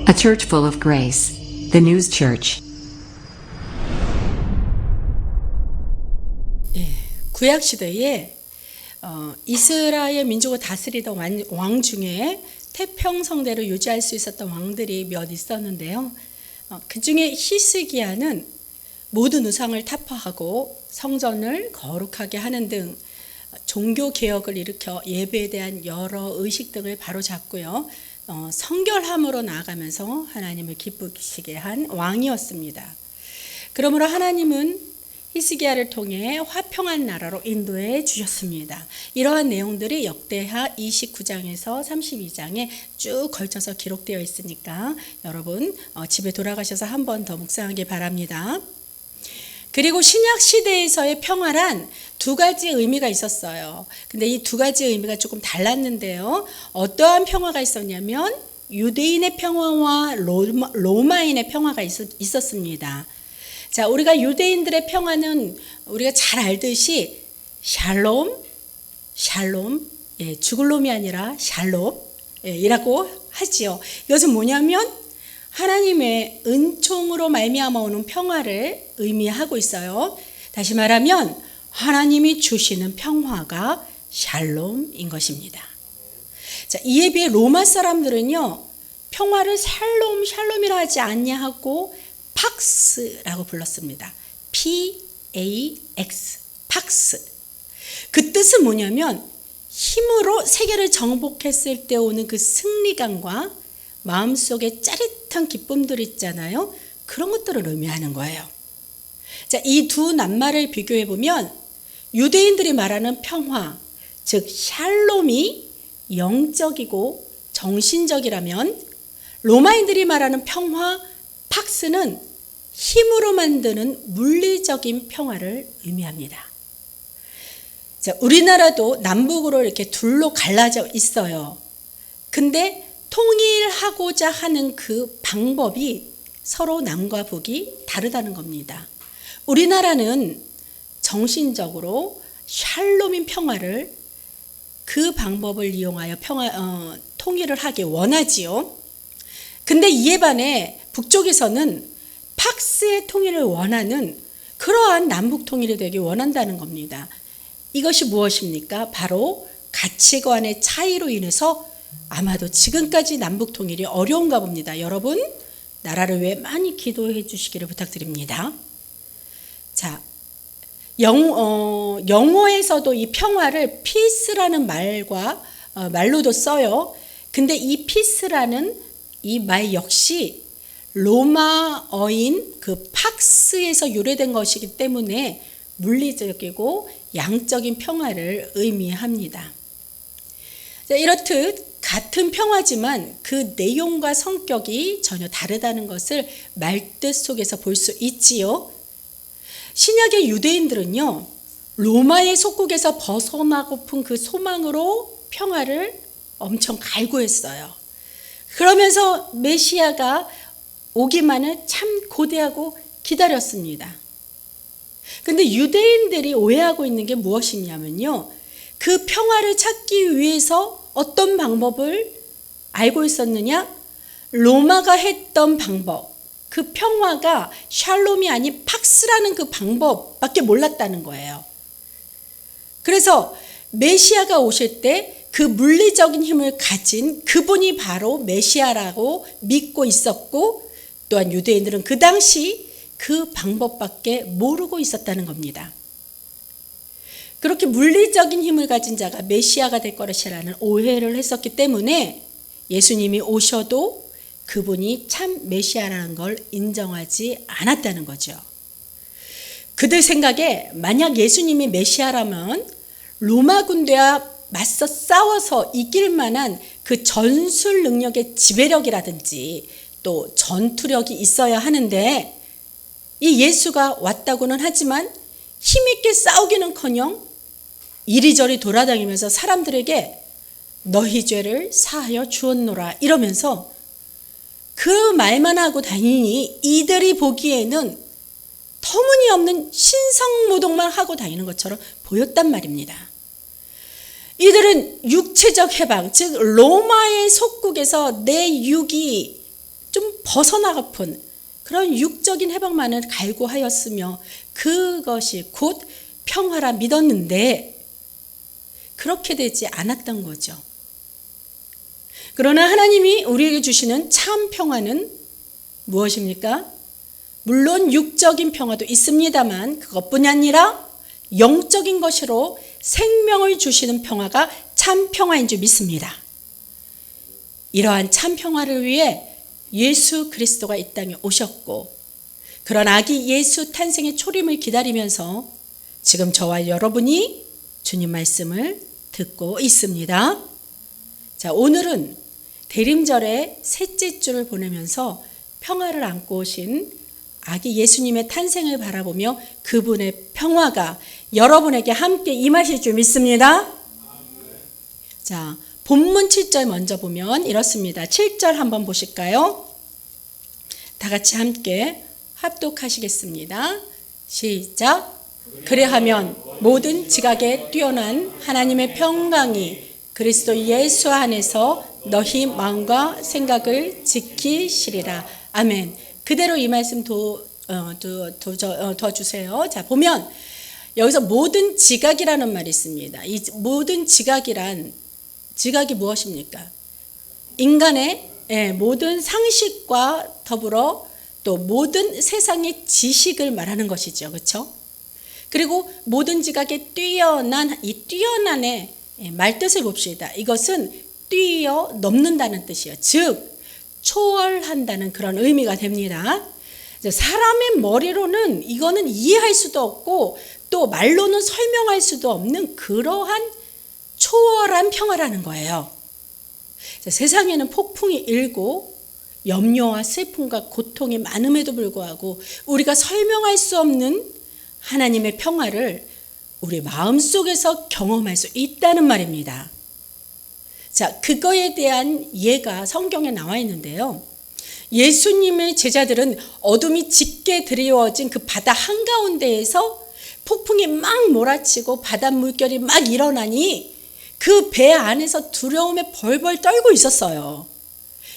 A church full of grace. The News Church. 구약 시대에 이스라엘 민족을 다스리던 왕 중에 태평성대를 유지할 수 있었던 왕들이 몇 있었는데요. 그 중에 히스기야는 모든 우상을 타파하고 성전을 거룩하게 하는 등 종교 개혁을 일으켜 예배에 대한 여러 의식 등을 바로잡고요. 성결함으로 나아가면서 하나님을 기쁘시게 한 왕이었습니다. 그러므로 하나님은 히스기야를 통해 화평한 나라로 인도해 주셨습니다. 이러한 내용들이 역대하 29장에서 32장에 쭉 걸쳐서 기록되어 있으니까 여러분 집에 돌아가셔서 한 번 더 묵상하기 바랍니다. 그리고 신약 시대에서의 평화란 두 가지 의미가 있었어요. 근데 이 두 가지 의미가 조금 달랐는데요. 어떠한 평화가 있었냐면 유대인의 평화와 로마인의 평화가 있었습니다. 자, 우리가 유대인들의 평화는 우리가 잘 알듯이 샬롬, 죽을 놈이 아니라 샬롬이라고 하지요. 이것은 뭐냐면 하나님의 은총으로 말미암아 오는 평화를 의미하고 있어요. 다시 말하면 하나님이 주시는 평화가 샬롬인 것입니다. 자, 이에 비해 로마 사람들은요, 평화를 샬롬이라 하지 아니하고 팍스라고 불렀습니다. P-A-X, 팍스. 그 뜻은 뭐냐면 힘으로 세계를 정복했을 때 오는 그 승리감과 마음속에 짜릿한 기쁨들 있잖아요. 그런 것들을 의미하는 거예요. 자, 이 두 낱말을 비교해 보면 유대인들이 말하는 평화, 즉 샬롬이 영적이고 정신적이라면 로마인들이 말하는 평화, 팍스는 힘으로 만드는 물리적인 평화를 의미합니다. 자, 우리나라도 남북으로 이렇게 둘로 갈라져 있어요. 근데 통일하고자 하는 그 방법이 서로 남과 북이 다르다는 겁니다. 우리나라는 정신적으로 샬롬인 평화를 그 방법을 이용하여 통일을 하기 원하지요. 근데 이에 반해 북쪽에서는 팍스의 통일을 원하는 그러한 남북 통일이 되기 원한다는 겁니다. 이것이 무엇입니까? 바로 가치관의 차이로 인해서 아마도 지금까지 남북 통일이 어려운가 봅니다. 여러분, 나라를 위해 많이 기도해 주시기를 부탁드립니다. 자, 영어에서도 이 평화를 peace라는 말로도 써요. 근데 이 peace라는 이 말 역시 로마어인 그 팍스에서 유래된 것이기 때문에 물리적이고 양적인 평화를 의미합니다. 자, 이렇듯 같은 평화지만 그 내용과 성격이 전혀 다르다는 것을 말뜻 속에서 볼 수 있지요. 신약의 유대인들은요, 로마의 속국에서 벗어나고픈 그 소망으로 평화를 엄청 갈구했어요. 그러면서 메시아가 오기만을 참 고대하고 기다렸습니다. 근데 유대인들이 오해하고 있는 게 무엇이냐면요, 그 평화를 찾기 위해서 어떤 방법을 알고 있었느냐? 로마가 했던 방법, 그 평화가 샬롬이 아닌 팍스라는 그 방법밖에 몰랐다는 거예요. 그래서 메시아가 오실 때 그 물리적인 힘을 가진 그분이 바로 메시아라고 믿고 있었고, 또한 유대인들은 그 당시 그 방법밖에 모르고 있었다는 겁니다. 그렇게 물리적인 힘을 가진 자가 메시아가 될 것이라는 오해를 했었기 때문에 예수님이 오셔도 그분이 참 메시아라는 걸 인정하지 않았다는 거죠. 그들 생각에 만약 예수님이 메시아라면 로마 군대와 맞서 싸워서 이길 만한 그 전술 능력의 지배력이라든지 또 전투력이 있어야 하는데, 이 예수가 왔다고는 하지만 힘있게 싸우기는커녕 이리저리 돌아다니면서 사람들에게 너희 죄를 사하여 주었노라 이러면서 그 말만 하고 다니니 이들이 보기에는 터무니없는 신성모독만 하고 다니는 것처럼 보였단 말입니다. 이들은 육체적 해방, 즉 로마의 속국에서 내 육이 좀 벗어나고픈 그런 육적인 해방만을 갈구하였으며 그것이 곧 평화라 믿었는데 그렇게 되지 않았던 거죠. 그러나 하나님이 우리에게 주시는 참 평화는 무엇입니까? 물론 육적인 평화도 있습니다만 그것뿐이 아니라 영적인 것으로 생명을 주시는 평화가 참 평화인 줄 믿습니다. 이러한 참 평화를 위해 예수 그리스도가 이 땅에 오셨고 그런 아기 예수 탄생의 초림을 기다리면서 지금 저와 여러분이 주님 말씀을 듣고 있습니다. 자, 오늘은 대림절의 셋째 주를 보내면서 평화를 안고 오신 아기 예수님의 탄생을 바라보며 그분의 평화가 여러분에게 함께 임하실 줄 믿습니다. 자, 본문 7절 먼저 보면 이렇습니다. 7절 한번 보실까요? 다 같이 함께 합독하시겠습니다. 시작. 그래하면 모든 지각에 뛰어난 하나님의 평강이 그리스도 예수 안에서 너희 마음과 생각을 지키시리라. 아멘. 그대로 이 말씀 더 주세요. 자, 보면 여기서 모든 지각이라는 말이 있습니다. 이 모든 지각이 무엇입니까? 인간의 모든 상식과 더불어 또 모든 세상의 지식을 말하는 것이죠. 그렇죠? 그리고 모든 지각에 뛰어난 이 뛰어난의 말뜻을 봅시다. 이것은 뛰어넘는다는 뜻이에요. 즉 초월한다는 그런 의미가 됩니다. 사람의 머리로는 이거는 이해할 수도 없고 또 말로는 설명할 수도 없는 그러한 초월한 평화라는 거예요. 세상에는 폭풍이 일고 염려와 슬픔과 고통이 많음에도 불구하고 우리가 설명할 수 없는 하나님의 평화를 우리 마음속에서 경험할 수 있다는 말입니다. 자, 그거에 대한 예가 성경에 나와 있는데요. 예수님의 제자들은 어둠이 짙게 드리워진 그 바다 한가운데에서 폭풍이 막 몰아치고 바다 물결이 막 일어나니 그 배 안에서 두려움에 벌벌 떨고 있었어요.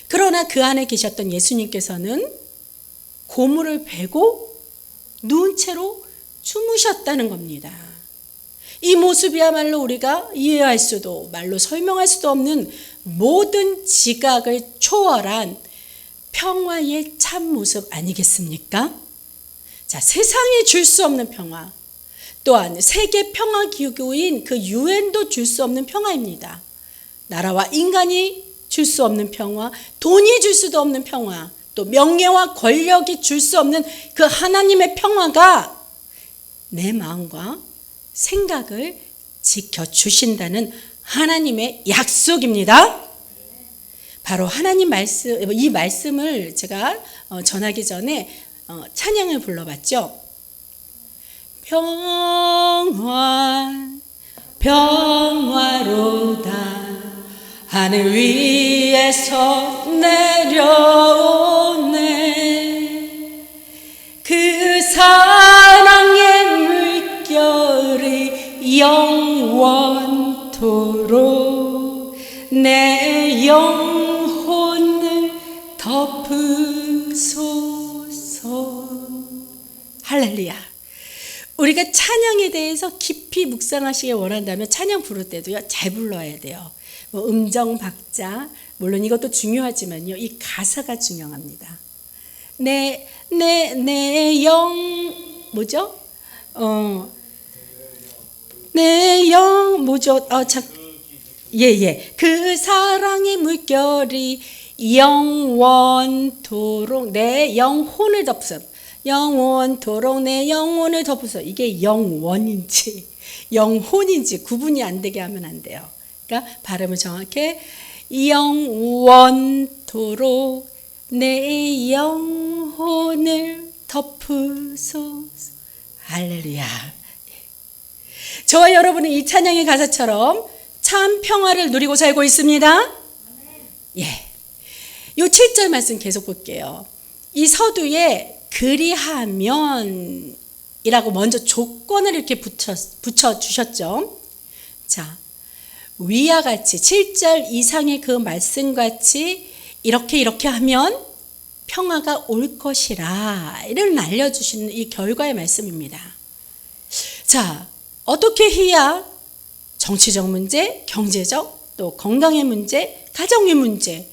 그러나 그 안에 계셨던 예수님께서는 고물을 베고 누운 채로 주무셨다는 겁니다. 이 모습이야말로 우리가 이해할 수도 말로 설명할 수도 없는 모든 지각을 초월한 평화의 참 모습 아니겠습니까? 자, 세상에 줄 수 없는 평화, 또한 세계 평화 기구인 그 유엔도 줄 수 없는 평화입니다. 나라와 인간이 줄 수 없는 평화, 돈이 줄 수도 없는 평화, 또 명예와 권력이 줄 수 없는 그 하나님의 평화가 내 마음과 생각을 지켜주신다는 하나님의 약속입니다. 바로 하나님 말씀, 이 말씀을 제가 전하기 전에 찬양을 불러봤죠. 평화로다 하늘 위에서 내려오네 그 사랑의 물결이 영원토록 내 영혼을 덮으소서. 할렐루야. 우리가 찬양에 대해서 깊이 묵상하시길 원한다면 찬양 부를 때도요, 잘 불러야 돼요. 뭐 음정 박자 물론 이것도 중요하지만요, 이 가사가 중요합니다. 내 영 뭐죠? 내 영 뭐죠? 그 사랑의 물결이 영원토록 내 영혼을 덮으소. 영원토록 내 영혼을 덮으소. 이게 영원인지 영혼인지 구분이 안 되게 하면 안 돼요. 그러니까 발음을 정확히 영원토록 내 영혼을 덮으소서. 할렐루야. 저와 여러분은 이 찬양의 가사처럼 참 평화를 누리고 살고 있습니다. 예. 요 7절 말씀 계속 볼게요. 이 서두에 그리하면 이라고 먼저 조건을 이렇게 붙여 주셨죠. 자, 위와 같이 7절 이상의 그 말씀같이 이렇게 하면 평화가 올 것이라 이를 알려주시는 이 결과의 말씀입니다. 자, 어떻게 해야 정치적 문제, 경제적, 또 건강의 문제, 가정의 문제,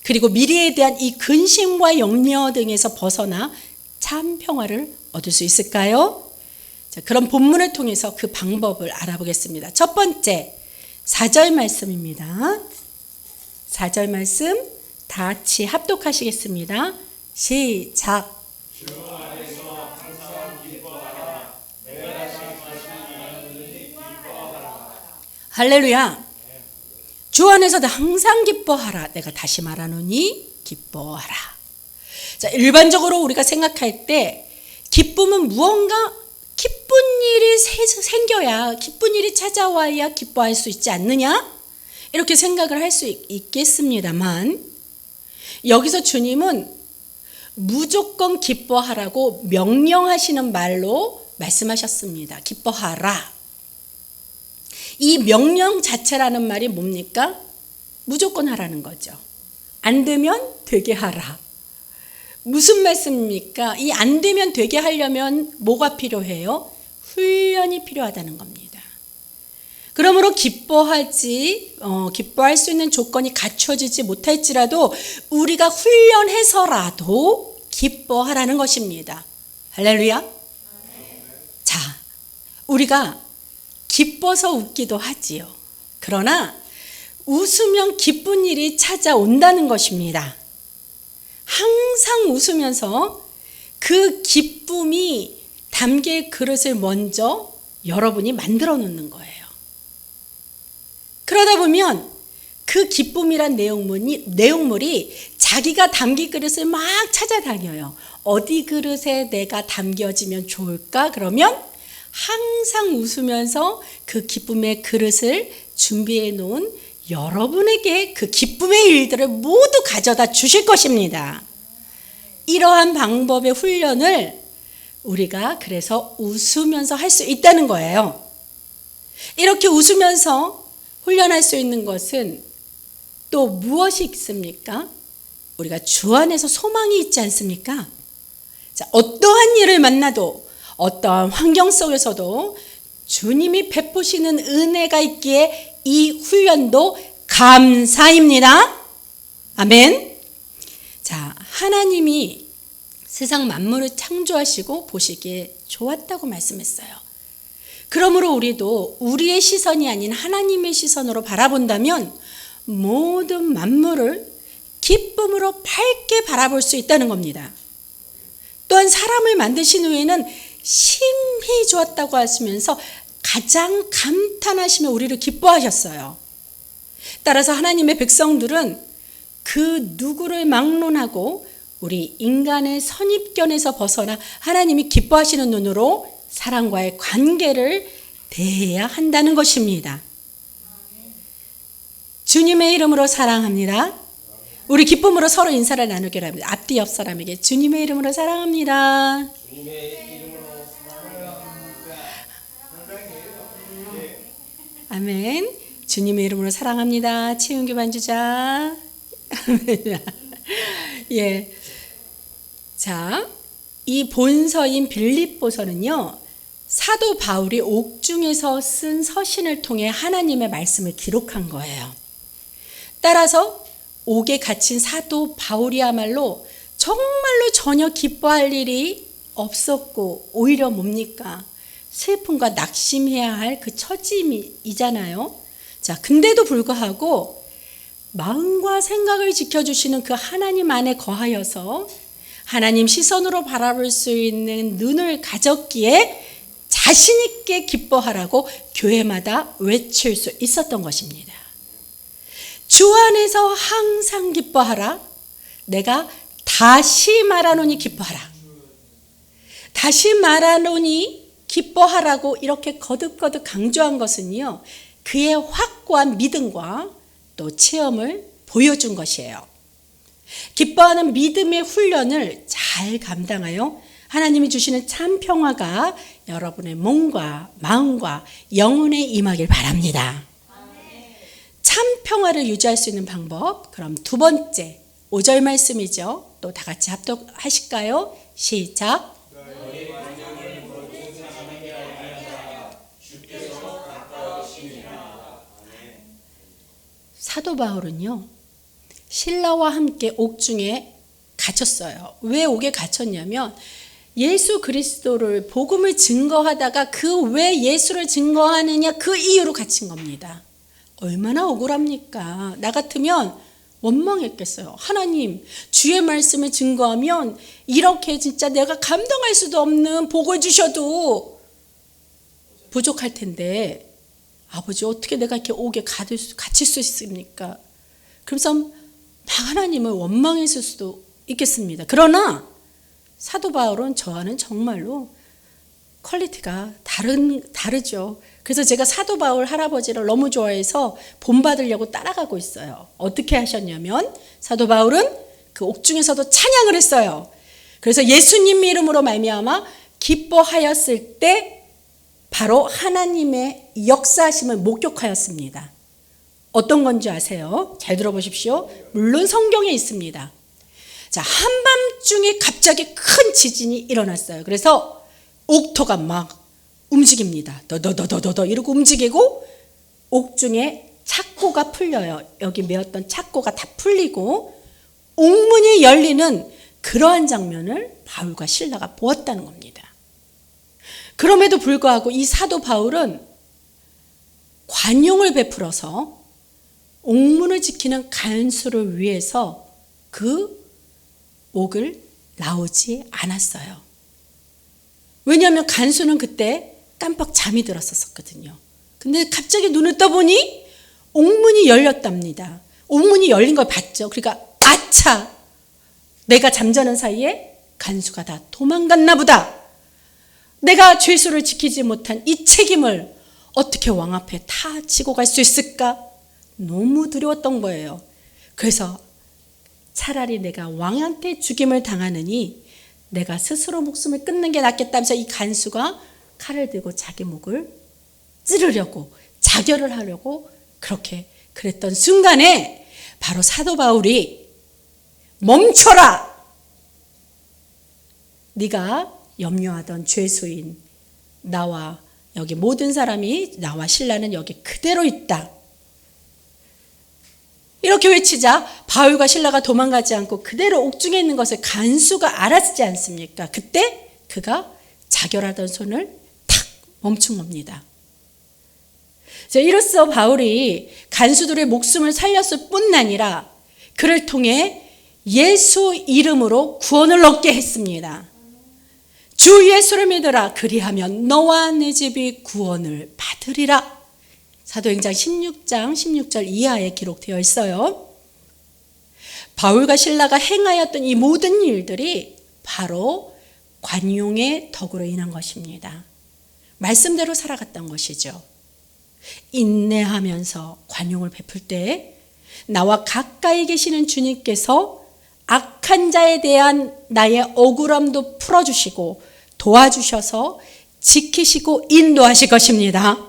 그리고 미래에 대한 이 근심과 염려 등에서 벗어나 참 평화를 얻을 수 있을까요? 자, 그런 본문을 통해서 그 방법을 알아보겠습니다. 첫 번째, 4절 말씀입니다. 4절 말씀 다 같이 합독하시겠습니다. 시작. 할렐루야. 주 안에서 항상 기뻐하라. 내가 다시 말하노니 기뻐하라. 자, 일반적으로 우리가 생각할 때 기쁨은 무언가 기쁜 일이 생겨야, 기쁜 일이 찾아와야 기뻐할 수 있지 않느냐? 이렇게 생각을 할 수 있겠습니다만, 여기서 주님은 무조건 기뻐하라고 명령하시는 말로 말씀하셨습니다. 기뻐하라. 이 명령 자체라는 말이 뭡니까? 무조건 하라는 거죠. 안 되면 되게 하라. 무슨 말씀입니까? 이 안 되면 되게 하려면 뭐가 필요해요? 훈련이 필요하다는 겁니다. 그러므로 기뻐할 수 있는 조건이 갖춰지지 못할지라도 우리가 훈련해서라도 기뻐하라는 것입니다. 할렐루야. 자, 우리가 기뻐서 웃기도 하지요. 그러나 웃으면 기쁜 일이 찾아온다는 것입니다. 항상 웃으면서 그 기쁨이 담길 그릇을 먼저 여러분이 만들어 놓는 거예요. 그러다 보면 그 기쁨이란 내용물이 자기가 담길 그릇을 막 찾아다녀요. 어디 그릇에 내가 담겨지면 좋을까? 그러면 항상 웃으면서 그 기쁨의 그릇을 준비해 놓은 여러분에게 그 기쁨의 일들을 모두 가져다 주실 것입니다. 이러한 방법의 훈련을 우리가 그래서 웃으면서 할 수 있다는 거예요. 이렇게 웃으면서 훈련할 수 있는 것은 또 무엇이 있습니까? 우리가 주 안에서 소망이 있지 않습니까? 자, 어떠한 일을 만나도 어떠한 환경 속에서도 주님이 베푸시는 은혜가 있기에 이 훈련도 감사입니다. 아멘. 자, 하나님이 세상 만물을 창조하시고 보시기에 좋았다고 말씀했어요. 그러므로 우리도 우리의 시선이 아닌 하나님의 시선으로 바라본다면 모든 만물을 기쁨으로 밝게 바라볼 수 있다는 겁니다. 또한 사람을 만드신 후에는 심히 좋았다고 하시면서 가장 감탄하시며 우리를 기뻐하셨어요. 따라서 하나님의 백성들은 그 누구를 막론하고 우리 인간의 선입견에서 벗어나 하나님이 기뻐하시는 눈으로 사람과의 관계를 대해야 한다는 것입니다. 주님의 이름으로 사랑합니다. 우리 기쁨으로 서로 인사를 나누기로 합니다. 앞뒤 옆 사람에게 주님의 이름으로 사랑합니다. 아멘. 주님의 이름으로 사랑합니다. 치윤규 반주자. 예. 자, 이 본서인 빌립보서는요, 사도 바울이 옥중에서 쓴 서신을 통해 하나님의 말씀을 기록한 거예요. 따라서 옥에 갇힌 사도 바울이야말로 정말로 전혀 기뻐할 일이 없었고 오히려 뭡니까? 슬픔과 낙심해야 할 그 처지이잖아요. 자, 근데도 불구하고 마음과 생각을 지켜주시는 그 하나님 안에 거하여서 하나님 시선으로 바라볼 수 있는 눈을 가졌기에 자신 있게 기뻐하라고 교회마다 외칠 수 있었던 것입니다. 주 안에서 항상 기뻐하라. 내가 다시 말하노니 기뻐하라. 다시 말하노니 기뻐하라고 이렇게 거듭거듭 강조한 것은요, 그의 확고한 믿음과 또 체험을 보여준 것이에요. 기뻐하는 믿음의 훈련을 잘 감당하여 하나님이 주시는 참 평화가 여러분의 몸과 마음과 영혼에 임하길 바랍니다. 참 평화를 유지할 수 있는 방법, 그럼 두 번째 5절 말씀이죠. 또 다 같이 합독하실까요? 시작. 사도 바울은요, 신라와 함께 옥중에 갇혔어요. 왜 옥에 갇혔냐면 예수 그리스도를 복음을 증거하다가 그 왜 예수를 증거하느냐 그 이유로 갇힌 겁니다. 얼마나 억울합니까? 나 같으면 원망했겠어요. 하나님, 주의 말씀을 증거하면 이렇게 진짜 내가 감당할 수도 없는 복을 주셔도 부족할 텐데 아버지 어떻게 내가 이렇게 옥에 갇힐 수 있습니까? 그래서 막 하나님을 원망했을 수도 있겠습니다. 그러나 사도 바울은 저와는 정말로 퀄리티가 다르죠. 그래서 제가 사도 바울 할아버지를 너무 좋아해서 본받으려고 따라가고 있어요. 어떻게 하셨냐면 사도 바울은 그 옥중에서도 찬양을 했어요. 그래서 예수님 이름으로 말미암아 기뻐하였을 때 바로 하나님의 역사하심을 목격하였습니다. 어떤 건지 아세요? 잘 들어보십시오. 물론 성경에 있습니다. 자, 한밤중에 갑자기 큰 지진이 일어났어요. 그래서 옥토가 막 움직입니다. 더더더더더 이러고 움직이고 옥중에 착고가 풀려요. 여기 메었던 착고가 다 풀리고 옥문이 열리는 그러한 장면을 바울과 실라가 보았다는 겁니다. 그럼에도 불구하고 이 사도 바울은 관용을 베풀어서 옥문을 지키는 간수를 위해서 그 옥을 나오지 않았어요. 왜냐하면 간수는 그때 깜빡 잠이 들었었거든요. 근데 갑자기 눈을 떠보니 옥문이 열렸답니다. 옥문이 열린 걸 봤죠. 그러니까 아차! 내가 잠자는 사이에 간수가 다 도망갔나 보다. 내가 죄수를 지키지 못한 이 책임을 어떻게 왕 앞에 다 지고 갈 수 있을까? 너무 두려웠던 거예요. 그래서 차라리 내가 왕한테 죽임을 당하느니 내가 스스로 목숨을 끊는 게 낫겠다면서 이 간수가 칼을 들고 자기 목을 찌르려고 자결을 하려고 그렇게 그랬던 순간에 바로 사도 바울이 멈춰라! 네가 염려하던 죄수인 나와 여기 모든 사람이 나와 신라는 여기 그대로 있다. 이렇게 외치자 바울과 신라가 도망가지 않고 그대로 옥중에 있는 것을 간수가 알았지 않습니까? 그때 그가 자결하던 손을 탁 멈춘 겁니다. 이로써 바울이 간수들의 목숨을 살렸을 뿐 아니라 그를 통해 예수 이름으로 구원을 얻게 했습니다. 주 예수를 믿으라. 그리하면 너와 내 집이 구원을 받으리라. 사도행전 16장 16절 이하에 기록되어 있어요. 바울과 실라가 행하였던 이 모든 일들이 바로 관용의 덕으로 인한 것입니다. 말씀대로 살아갔던 것이죠. 인내하면서 관용을 베풀 때 나와 가까이 계시는 주님께서 악한 자에 대한 나의 억울함도 풀어주시고 도와주셔서 지키시고 인도하실 것입니다.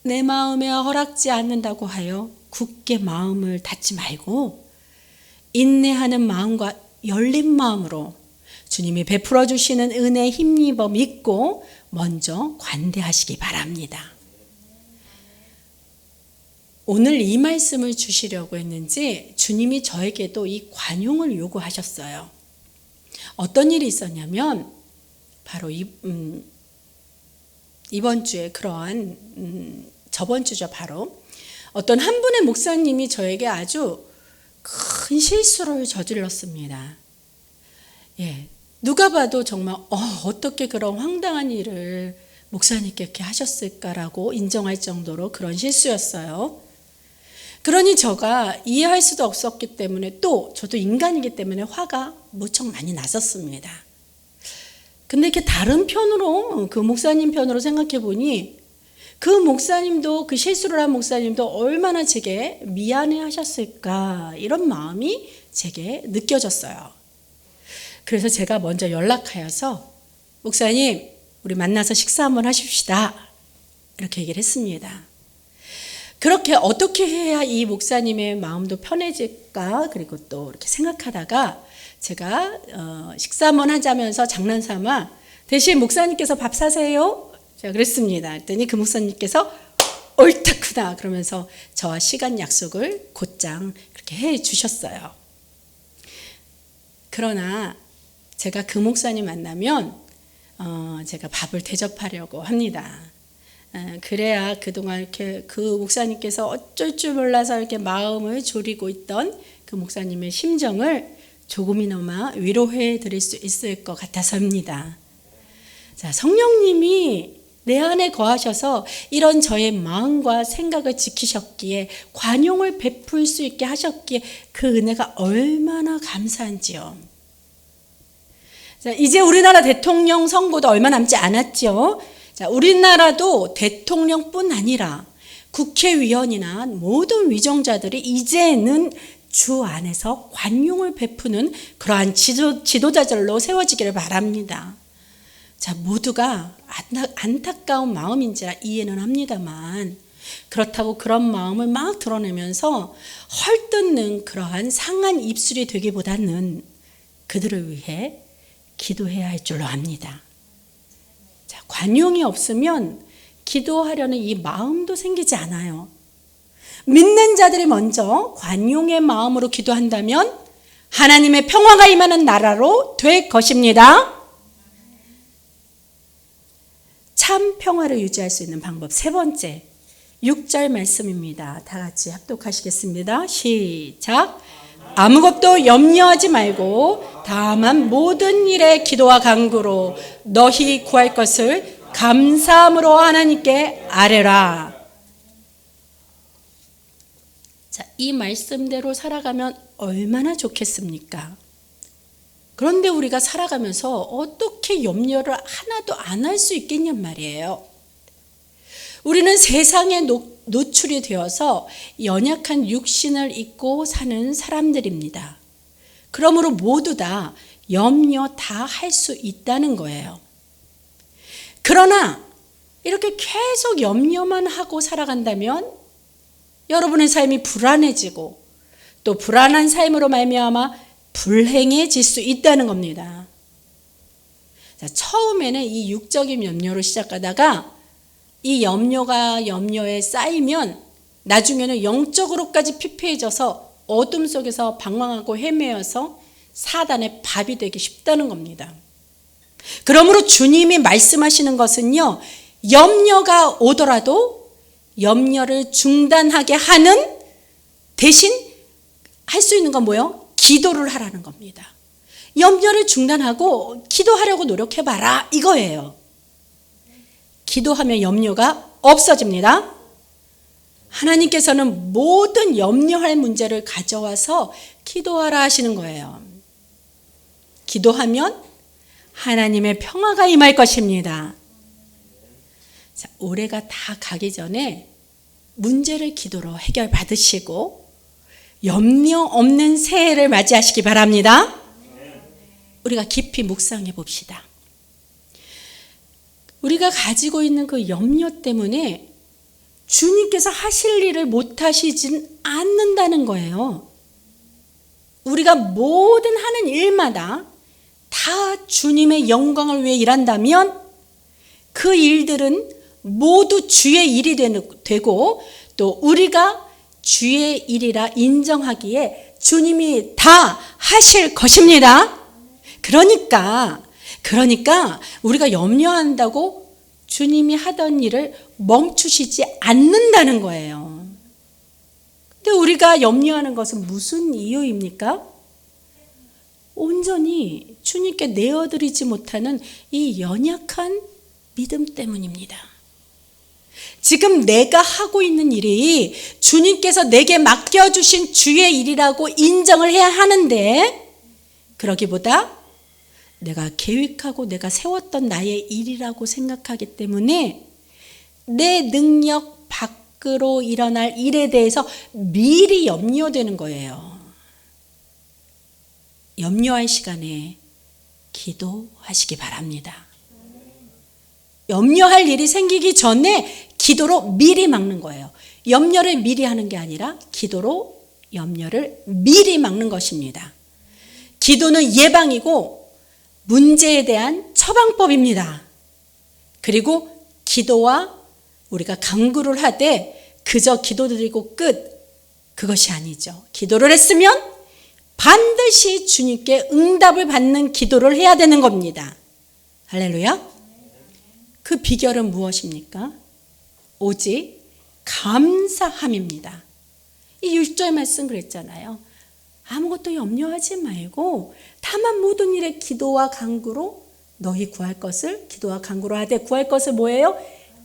내 마음에 허락지 않는다고 하여 굳게 마음을 닫지 말고 인내하는 마음과 열린 마음으로 주님이 베풀어 주시는 은혜에 힘입어 믿고 먼저 관대하시기 바랍니다. 오늘 이 말씀을 주시려고 했는지 주님이 저에게도 이 관용을 요구하셨어요. 어떤 일이 있었냐면 바로 이번 주에 그러한 저번 주죠. 바로 어떤 한 분의 목사님이 저에게 아주 큰 실수를 저질렀습니다. 예, 누가 봐도 정말 어떻게 그런 황당한 일을 목사님께 이렇게 하셨을까라고 인정할 정도로 그런 실수였어요. 그러니 제가 이해할 수도 없었기 때문에 또 저도 인간이기 때문에 화가 무척 많이 났었습니다. 근데 이렇게 다른 편으로 그 목사님 편으로 생각해 보니 그 목사님도 그 실수를 한 목사님도 얼마나 제게 미안해 하셨을까 이런 마음이 제게 느껴졌어요. 그래서 제가 먼저 연락하여서 목사님 우리 만나서 식사 한번 하십시다 이렇게 얘기를 했습니다. 그렇게 어떻게 해야 이 목사님의 마음도 편해질까? 그리고 또 이렇게 생각하다가 제가 식사 한번 하자면서 장난삼아 대신 목사님께서 밥 사세요? 제가 그랬습니다. 그랬더니 그 목사님께서 옳다구나 그러면서 저와 시간 약속을 곧장 그렇게 해 주셨어요. 그러나 제가 그 목사님 만나면 제가 밥을 대접하려고 합니다. 그래야 그동안 이렇게 그 목사님께서 어쩔 줄 몰라서 이렇게 마음을 졸이고 있던 그 목사님의 심정을 조금이나마 위로해 드릴 수 있을 것 같아서입니다. 자, 성령님이 내 안에 거하셔서 이런 저의 마음과 생각을 지키셨기에 관용을 베풀 수 있게 하셨기에 그 은혜가 얼마나 감사한지요. 자, 이제 우리나라 대통령 선거도 얼마 남지 않았죠. 자, 우리나라도 대통령뿐 아니라 국회의원이나 모든 위정자들이 이제는 주 안에서 관용을 베푸는 그러한 지도자들로 세워지기를 바랍니다. 자, 모두가 안타까운 마음인지라 이해는 합니다만 그렇다고 그런 마음을 막 드러내면서 헐뜯는 그러한 상한 입술이 되기보다는 그들을 위해 기도해야 할 줄로 압니다. 자, 관용이 없으면 기도하려는 이 마음도 생기지 않아요. 믿는 자들이 먼저 관용의 마음으로 기도한다면 하나님의 평화가 임하는 나라로 될 것입니다. 참 평화를 유지할 수 있는 방법 세 번째 6절 말씀입니다. 다 같이 합독하시겠습니다. 시작. 아무것도 염려하지 말고 다만 모든 일에 기도와 간구로 너희 구할 것을 감사함으로 하나님께 아뢰라. 자, 이 말씀대로 살아가면 얼마나 좋겠습니까? 그런데 우리가 살아가면서 어떻게 염려를 하나도 안 할 수 있겠냔 말이에요. 우리는 세상에 노출이 되어서 연약한 육신을 입고 사는 사람들입니다. 그러므로 모두 다 염려 다 할 수 있다는 거예요. 그러나 이렇게 계속 염려만 하고 살아간다면 여러분의 삶이 불안해지고 또 불안한 삶으로 말미암아 불행해질 수 있다는 겁니다. 자, 처음에는 이 육적인 염려로 시작하다가 이 염려가 염려에 쌓이면 나중에는 영적으로까지 피폐해져서 어둠 속에서 방황하고 헤매어서 사단의 밥이 되기 쉽다는 겁니다. 그러므로 주님이 말씀하시는 것은요, 염려가 오더라도 염려를 중단하게 하는 대신 할 수 있는 건 뭐예요? 기도를 하라는 겁니다. 염려를 중단하고 기도하려고 노력해봐라 이거예요. 기도하면 염려가 없어집니다. 하나님께서는 모든 염려할 문제를 가져와서 기도하라 하시는 거예요. 기도하면 하나님의 평화가 임할 것입니다. 자, 올해가 다 가기 전에 문제를 기도로 해결받으시고 염려 없는 새해를 맞이하시기 바랍니다. 우리가 깊이 묵상해 봅시다. 우리가 가지고 있는 그 염려 때문에 주님께서 하실 일을 못하시진 않는다는 거예요. 우리가 모든 하는 일마다 다 주님의 영광을 위해 일한다면 그 일들은 모두 주의 일이 되고 또 우리가 주의 일이라 인정하기에 주님이 다 하실 것입니다. 그러니까 우리가 염려한다고 주님이 하던 일을 멈추시지 않는다는 거예요. 근데 우리가 염려하는 것은 무슨 이유입니까? 온전히 주님께 내어드리지 못하는 이 연약한 믿음 때문입니다. 지금 내가 하고 있는 일이 주님께서 내게 맡겨주신 주의 일이라고 인정을 해야 하는데 그러기보다 내가 계획하고 내가 세웠던 나의 일이라고 생각하기 때문에 내 능력 밖으로 일어날 일에 대해서 미리 염려되는 거예요. 염려할 시간에 기도하시기 바랍니다. 염려할 일이 생기기 전에 기도로 미리 막는 거예요. 염려를 미리 하는 게 아니라 기도로 염려를 미리 막는 것입니다. 기도는 예방이고 문제에 대한 처방법입니다. 그리고 기도와 우리가 간구를 하되 그저 기도드리고 끝, 그것이 아니죠. 기도를 했으면 반드시 주님께 응답을 받는 기도를 해야 되는 겁니다. 할렐루야. 그 비결은 무엇입니까? 오직 감사함입니다. 이 6절 말씀 그랬잖아요. 아무것도 염려하지 말고 다만 모든 일에 기도와 간구로 너희 구할 것을, 기도와 간구로 하되 구할 것을 뭐예요?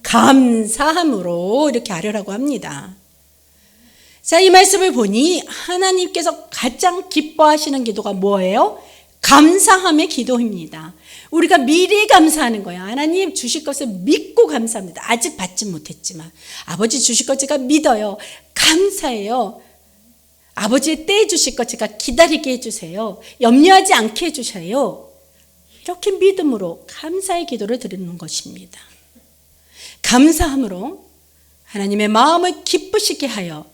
감사함으로 이렇게 하려고 합니다. 자, 이 말씀을 보니 하나님께서 가장 기뻐하시는 기도가 뭐예요? 감사함의 기도입니다. 우리가 미리 감사하는 거예요. 하나님 주실 것을 믿고 감사합니다. 아직 받지 못했지만 아버지 주실 것 제가 믿어요. 감사해요. 아버지의 때에 주실 것 제가 기다리게 해주세요. 염려하지 않게 해주셔요. 이렇게 믿음으로 감사의 기도를 드리는 것입니다. 감사함으로 하나님의 마음을 기쁘시게 하여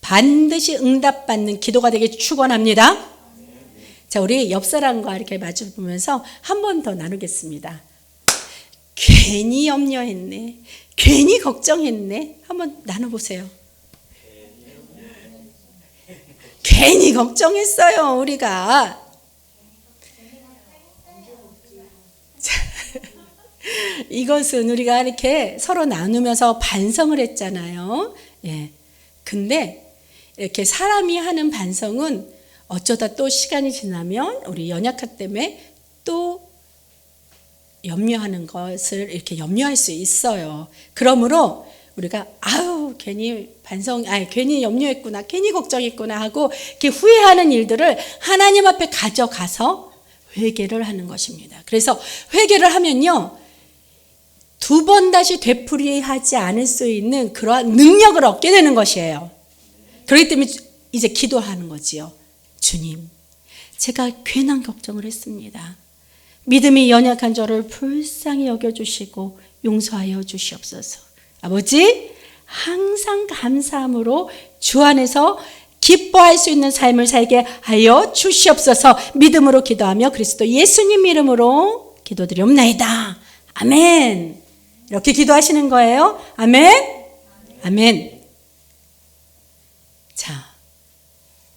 반드시 응답받는 기도가 되길 축원합니다. 자, 우리 옆 사람과 이렇게 마주 보면서 한 번 더 나누겠습니다. 괜히 염려했네. 괜히 걱정했네. 한번 나눠보세요. 괜히 걱정했어요, 우리가. 이것은 우리가 이렇게 서로 나누면서 반성을 했잖아요. 예. 근데 이렇게 사람이 하는 반성은 어쩌다 또 시간이 지나면 우리 연약함 때문에 또 염려하는 것을 이렇게 염려할 수 있어요. 그러므로 우리가 괜히 괜히 염려했구나, 괜히 걱정했구나 하고 이렇게 후회하는 일들을 하나님 앞에 가져가서 회개를 하는 것입니다. 그래서 회개를 하면요, 두 번 다시 되풀이하지 않을 수 있는 그러한 능력을 얻게 되는 것이에요. 그렇기 때문에 이제 기도하는 거지요. 주님, 제가 괜한 걱정을 했습니다. 믿음이 연약한 저를 불쌍히 여겨주시고 용서하여 주시옵소서. 아버지, 항상 감사함으로 주 안에서 기뻐할 수 있는 삶을 살게 하여 주시옵소서. 믿음으로 기도하며 그리스도 예수님 이름으로 기도드리옵나이다. 아멘. 이렇게 기도하시는 거예요. 아멘. 아멘. 자,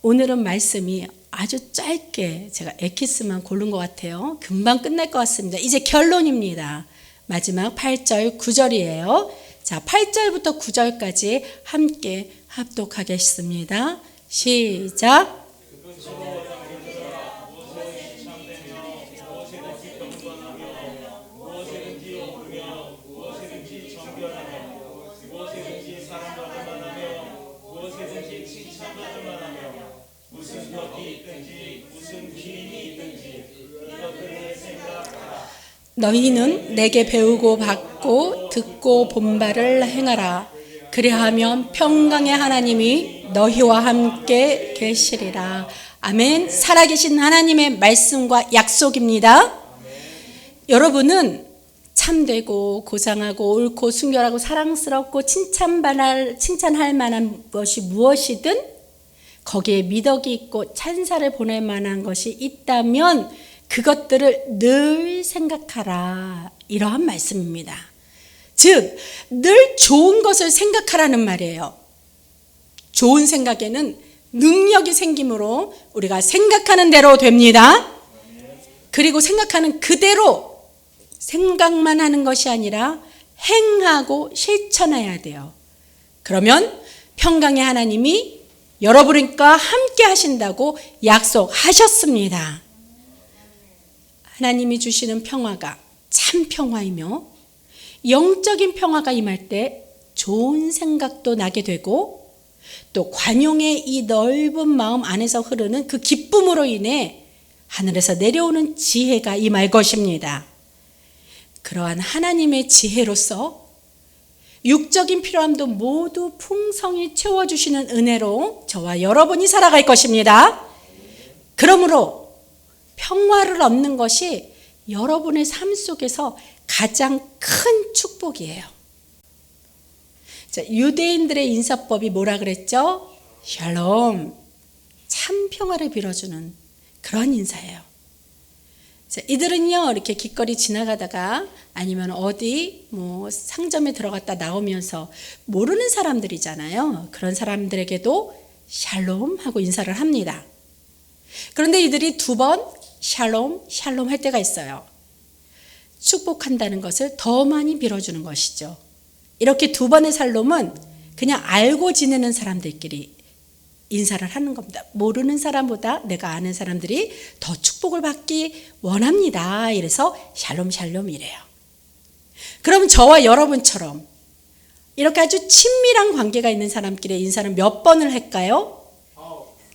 오늘은 말씀이 아주 짧게 제가 엑기스만 고른 것 같아요. 금방 끝날 것 같습니다. 이제 결론입니다. 마지막 8절, 9절이에요. 자, 8절부터 9절까지 함께 합독하겠습니다. 시작. 너희는 내게 배우고 받고 듣고 본 바를 행하라. 그리하면 평강의 하나님이 너희와 함께 계시리라. 아멘. 살아계신 하나님의 말씀과 약속입니다. 여러분은 참되고 고상하고 옳고 순결하고 사랑스럽고 칭찬할 만한 것이 무엇이든 거기에 미덕이 있고 찬사를 보낼 만한 것이 있다면 그것들을 늘 생각하라. 이러한 말씀입니다. 즉, 늘 좋은 것을 생각하라는 말이에요. 좋은 생각에는 능력이 생기므로 우리가 생각하는 대로 됩니다. 그리고 생각하는 그대로 생각만 하는 것이 아니라 행하고 실천해야 돼요. 그러면 평강의 하나님이 여러분과 함께 하신다고 약속하셨습니다. 하나님이 주시는 평화가 참 평화이며 영적인 평화가 임할 때 좋은 생각도 나게 되고 또 관용의 이 넓은 마음 안에서 흐르는 그 기쁨으로 인해 하늘에서 내려오는 지혜가 임할 것입니다. 그러한 하나님의 지혜로서 육적인 필요함도 모두 풍성히 채워주시는 은혜로 저와 여러분이 살아갈 것입니다. 그러므로 평화를 얻는 것이 여러분의 삶 속에서 가장 큰 축복이에요. 자, 유대인들의 인사법이 뭐라 그랬죠? 샬롬, 참 평화를 빌어주는 그런 인사예요. 자, 이들은요 이렇게 길거리 지나가다가 아니면 어디 뭐 상점에 들어갔다 나오면서 모르는 사람들이잖아요. 그런 사람들에게도 샬롬 하고 인사를 합니다. 그런데 이들이 2번 샬롬 샬롬 할 때가 있어요. 축복한다는 것을 더 많이 빌어주는 것이죠. 이렇게 2번의 샬롬은 그냥 알고 지내는 사람들끼리 인사를 하는 겁니다. 모르는 사람보다 내가 아는 사람들이 더 축복을 받기 원합니다. 이래서 샬롬 샬롬이래요. 그럼 저와 여러분처럼 이렇게 아주 친밀한 관계가 있는 사람끼리 인사를 몇 번을 할까요?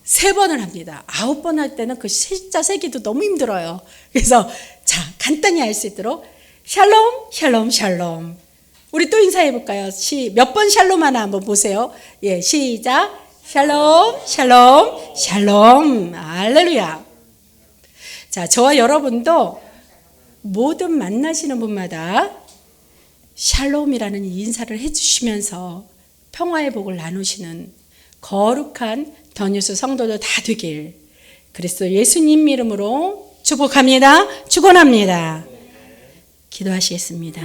3번을 합니다. 9번 할 때는 그 숫자 세기도 너무 힘들어요. 그래서 자, 간단히 알 수 있도록 샬롬 샬롬 샬롬. 우리 또 인사해 볼까요? 몇 번 샬롬 하나 한번 보세요. 예, 시작. 샬롬 샬롬 샬롬. 할렐루야. 자, 저와 여러분도 모든 만나시는 분마다 샬롬이라는 인사를 해주시면서 평화의 복을 나누시는 거룩한 더뉴스 성도들 다 되길 그리스도 예수님 이름으로 축복합니다. 축원합니다. 기도하시겠습니다.